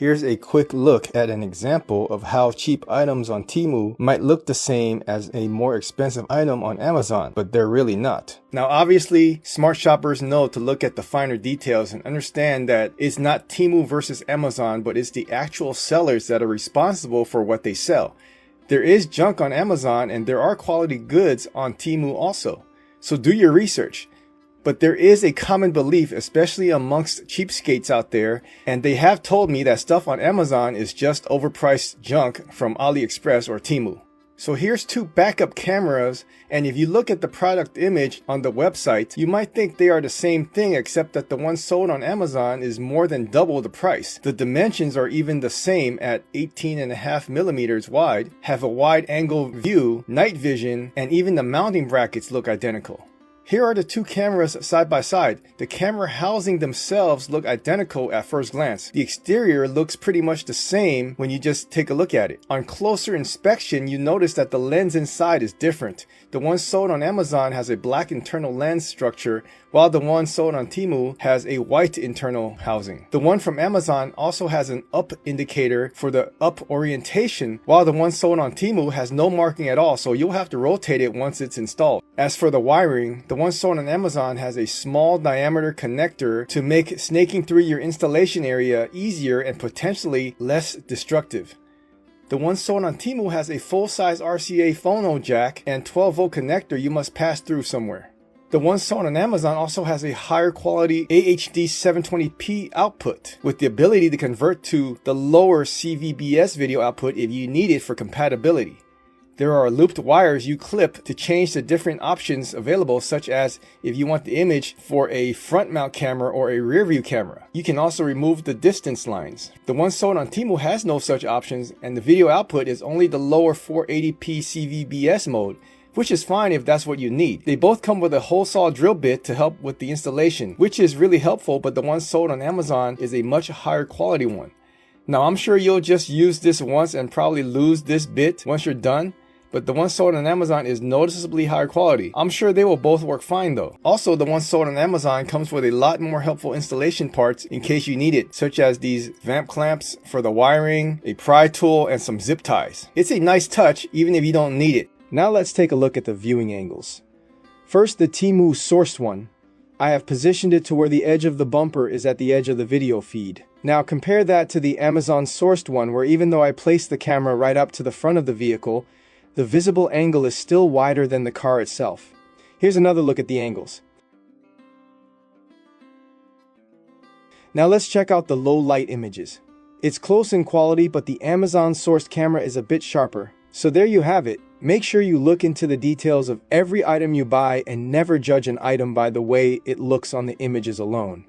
Here's a quick look at an example of how cheap items on Temu might look the same as a more expensive item on Amazon, but they're really not. Now obviously, smart shoppers know to look at the finer details and understand that it's not Temu versus Amazon, but it's the actual sellers that are responsible for what they sell. There is junk on Amazon and there are quality goods on Temu also. So do your research. But there is a common belief, especially amongst cheapskates out there, and they have told me that stuff on Amazon is just overpriced junk from AliExpress or Temu. So here's two backup cameras, and if you look at the product image on the website, you might think they are the same thing, except that the one sold on Amazon is more than double the price. The dimensions are even the same at 18.5 millimeters wide, have a wide angle view, night vision, and even the mounting brackets look identical. Here are the two cameras side by side. The camera housing themselves look identical at first glance. The exterior looks pretty much the same when you just take a look at it. On closer inspection, you notice that the lens inside is different. The one sold on Amazon has a black internal lens structure, while the one sold on Temu has a white internal housing. The one from Amazon also has an up indicator for the up orientation, while the one sold on Temu has no marking at all, so you'll have to rotate it once it's installed. As for the wiring, the one sold on Amazon has a small diameter connector to make snaking through your installation area easier and potentially less destructive. The one sold on Temu has a full-size RCA phono jack and 12-volt connector you must pass through somewhere. The one sold on Amazon also has a higher quality AHD 720p output with the ability to convert to the lower CVBS video output if you need it for compatibility. There are looped wires you clip to change the different options available, such as if you want the image for a front mount camera or a rear view camera. You can also remove the distance lines. The one sold on Temu has no such options, and the video output is only the lower 480p CVBS mode, which is fine if that's what you need. They both come with a hole saw drill bit to help with the installation, which is really helpful, but the one sold on Amazon is a much higher quality one. Now I'm sure you'll just use this once and probably lose this bit once you're done, but the one sold on Amazon is noticeably higher quality. I'm sure they will both work fine though. Also, the one sold on Amazon comes with a lot more helpful installation parts in case you need it, such as these vamp clamps for the wiring, a pry tool, and some zip ties. It's a nice touch even if you don't need it. Now let's take a look at the viewing angles. First, the Temu sourced one. I have positioned it to where the edge of the bumper is at the edge of the video feed. Now compare that to the Amazon sourced one, where even though I placed the camera right up to the front of the vehicle, the visible angle is still wider than the car itself. Here's another look at the angles. Now let's check out the low light images. It's close in quality, but the Amazon sourced camera is a bit sharper. So there you have it. Make sure you look into the details of every item you buy and never judge an item by the way it looks on the images alone.